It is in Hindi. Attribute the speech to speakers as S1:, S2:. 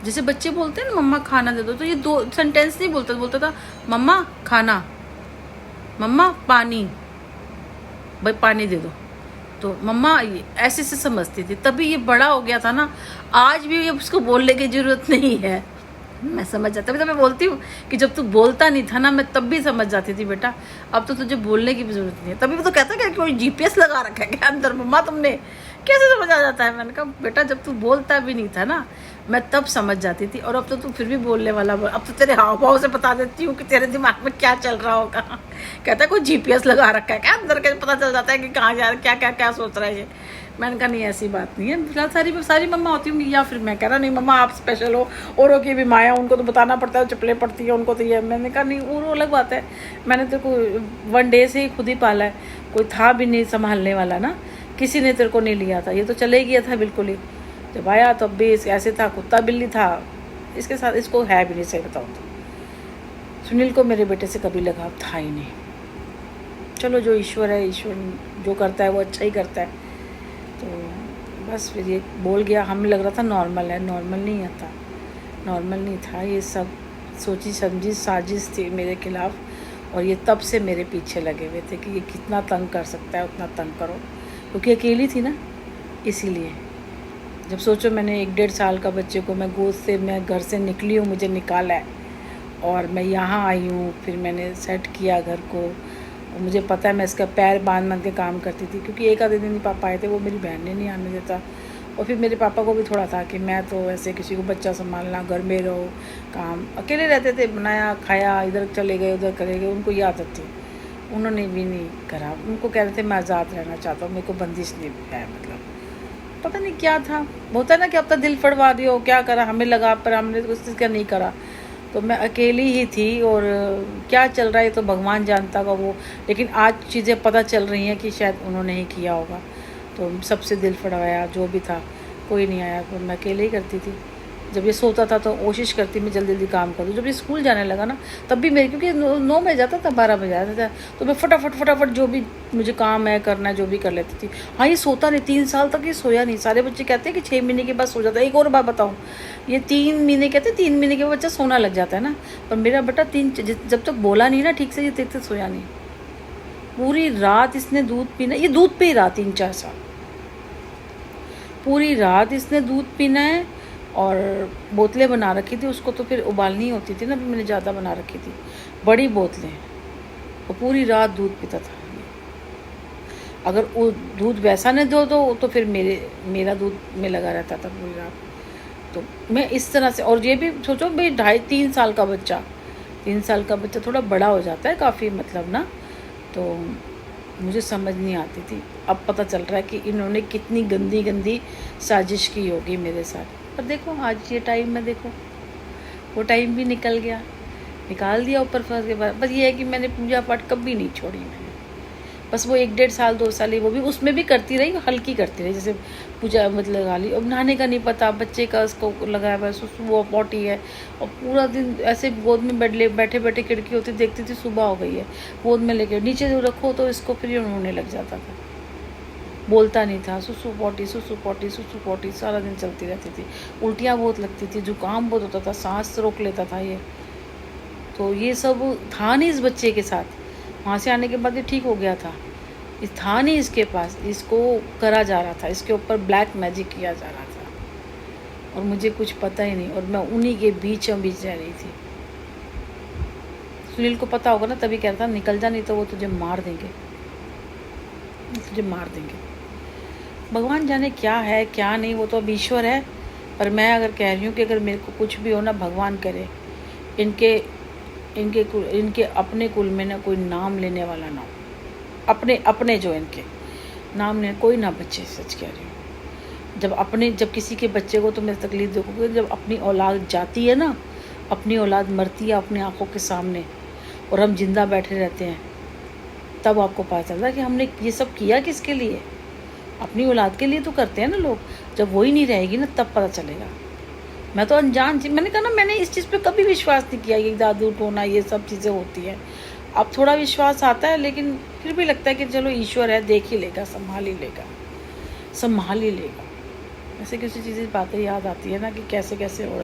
S1: जैसे बच्चे बोलते हैं ना मम्मा खाना दे दो, तो ये 2 सेंटेंस नहीं बोलता, बोलता था मम्मा खाना, मम्मा पानी, भाई पानी दे दो। तो मम्मा ऐसे से समझती थी, तभी ये बड़ा हो गया था ना। आज भी उसको बोलने की जरूरत नहीं है, मैं समझ जाती। तभी तो मैं बोलती हूँ कि जब तू बोलता नहीं था ना, मैं तब भी समझ जाती थी बेटा, अब तो तुझे बोलने की भी जरूरत नहीं है। तभी भी तो कहता है कि कोई जीपीएस लगा रखा है क्या अंदर मम्मा तुमने, कैसे समझ आ जाता है। मैंने कहा बेटा जब तू बोलता भी नहीं था ना, मैं तब समझ जाती थी, और अब तो तू फिर भी बोलने वाला। अब तो तेरे हाव भाव से बता देती हूँ कि तेरे दिमाग में क्या चल रहा होगा। कहता है कोई जीपीएस लगा रखा है क्या अंदर के, पता चल जाता है कि कहाँ जा रहा, क्या क्या क्या सोच रहा है ये। मैंने कहा नहीं ऐसी बात नहीं है, फिलहाल सारी मम्मा होती होंगी, या फिर मैं कह रहा नहीं मम्मा आप स्पेशल हो, औरों की भी माया, उनको तो बताना पड़ता है, चप्पलें पड़ती है उनको तो ये। मैंने कहा नहीं वो अलग बात है, मैंने तेरे को 1 डे से ही खुद ही पाला है, कोई था भी नहीं संभालने वाला ना, किसी ने तेरे को नहीं लिया था, ये तो चले गया था बिल्कुल ही। जब आया तब भी ऐसे था, कुत्ता बिल्ली था, इसके साथ इसको है भी नहीं, सही बताऊँ तो सुनील को मेरे बेटे से कभी लगाव था ही नहीं। चलो जो ईश्वर है, ईश्वर जो करता है वो अच्छा ही करता है। तो बस फिर ये बोल गया, हमें लग रहा था नॉर्मल है, नॉर्मल नहीं था, नॉर्मल नहीं था, ये सब सोची समझी साजिश थी मेरे खिलाफ, और ये तब से मेरे पीछे लगे हुए थे कि ये कितना तंग कर सकता है उतना तंग करो, क्योंकि अकेली थी ना, इसीलिए। जब सोचो मैंने 1-1.5 साल का बच्चे को, मैं गोद से, मैं घर से निकली हूँ, मुझे निकाला है, और मैं यहाँ आई हूँ, फिर मैंने सेट किया घर को, और मुझे पता है मैं इसका पैर बांध के काम करती थी, क्योंकि एक आधे दिन पापा आए थे, वो मेरी बहन ने नहीं आने देता, और फिर मेरे पापा को भी थोड़ा था कि मैं तो ऐसे किसी को बच्चा संभालना, घर में रहो, काम अकेले रहते थे, बनाया खाया, इधर चले गए उधर चले गए, उनको ये आदत थी, उन्होंने भी नहीं करा, उनको कह रहे थे मैं आज़ाद रहना चाहता हूँ, मेरे को बंदिश नहीं है, मतलब पता नहीं क्या था, होता है ना कि अब तक दिल फड़वा दियो, क्या करा, हमें लगा, पर हमने कुछ क्या नहीं करा। तो मैं अकेली ही थी, और क्या चल रहा है तो भगवान जानता होगा वो, लेकिन आज चीज़ें पता चल रही हैं कि शायद उन्होंने ही किया होगा। तो सबसे दिल फड़वाया, जो भी था, कोई नहीं आया, तो मैं अकेले ही करती थी। जब ये सोता था तो कोशिश करती मैं जल्दी जल्दी काम करूँ। जब ये स्कूल जाने लगा ना, तब भी मेरे, क्योंकि 9 बजे जाता था, 12 बजे आता था, तो मैं फटाफट जो भी मुझे काम है करना है जो भी कर लेती थी। हाँ ये सोता नहीं, 3 साल तक ये सोया नहीं। सारे बच्चे कहते हैं कि 6 महीने के बाद सो जाता है। एक और बात बताऊँ, ये 3 महीने कहते हैं, 3 महीने के बाद बच्चा सोना लग जाता है ना, पर मेरा बेटा जब तक बोला नहीं ना ठीक से, ये तक सोया नहीं। पूरी रात इसने दूध पीना, ये दूध पे ही रहा 3-4 साल, पूरी रात इसने दूध पीना है, और बोतलें बना रखी थी उसको, तो फिर उबालनी होती थी ना, मैंने ज़्यादा बना रखी थी बड़ी बोतलें, वो पूरी रात दूध पीता था। अगर वो दूध वैसा नहीं दो तो फिर मेरा दूध में लगा रहता था पूरी रात। तो मैं इस तरह से, और ये भी सोचो भाई 2.5-3 साल का बच्चा, 3 साल का बच्चा थोड़ा बड़ा हो जाता है काफ़ी, मतलब ना, तो मुझे समझ नहीं आती थी। अब पता चल रहा है कि इन्होंने कितनी गंदी गंदी साजिश की होगी मेरे साथ। पर देखो आज ये टाइम में, देखो वो टाइम भी निकल गया, निकाल दिया ऊपर फंस के बाद। बस ये है कि मैंने पूजा पाठ कभी नहीं छोड़ी मैंने, बस वो 1-1.5 साल 2 साल ही, वो भी उसमें भी करती रही, हल्की करती रही, जैसे पूजा मतलब लगा ली। अब नहाने का नहीं पता बच्चे का, उसको लगाया हुआ वो पॉटी है, और पूरा दिन ऐसे गोद में बैठे बैठे खिड़की होती देखती थी, सुबह हो गई है, गोद में लेके नीचे जो रखो तो इसको फिर होने लग जाता था, बोलता नहीं था, सुसु पोटी सारा दिन चलती रहती थी। उल्टियाँ बहुत लगती थी, जुकाम बहुत होता था, सांस रोक लेता था ये। तो ये सब था नहीं इस बच्चे के साथ। वहाँ से आने के बाद ये ठीक हो गया था, इस था नहीं इसके पास, इसको करा जा रहा था, इसके ऊपर ब्लैक मैजिक किया जा रहा था, और मुझे कुछ पता ही नहीं, और मैं उन्हीं के बीचों बीच रह रही थी। सुनील को पता होगा ना, तभी कह रहा था निकल जा, नहीं तो वो तुझे मार देंगे, तुझे मार देंगे। भगवान जाने क्या है क्या नहीं, वो तो अब ईश्वर है। पर मैं अगर कह रही हूँ कि अगर मेरे को कुछ भी हो ना, भगवान करे इनके अपने कुल में ना कोई नाम लेने वाला ना हो, अपने जो इनके नाम ले कोई ना बचे। सच कह रही हूँ, जब किसी के बच्चे को तो मैं तकलीफ देखोगे, जब अपनी औलाद जाती है ना, अपनी औलाद मरती है अपनी आंखों के सामने, और हम जिंदा बैठे रहते हैं, तब आपको पता चलता है कि हमने ये सब किया किसके लिए। अपनी औलाद के लिए तो करते हैं ना लोग, जब वही नहीं रहेगी ना तब पता चलेगा। मैं तो अनजान थी, मैंने कहा ना, मैंने इस चीज़ पे कभी विश्वास नहीं किया, ये जादू टोना ये सब चीज़ें होती हैं। अब थोड़ा विश्वास आता है, लेकिन फिर भी लगता है कि चलो ईश्वर है, देख ही लेगा, संभाल ही लेगा। ऐसे किसी चीज़ की बातें याद आती है ना कि कैसे कैसे हो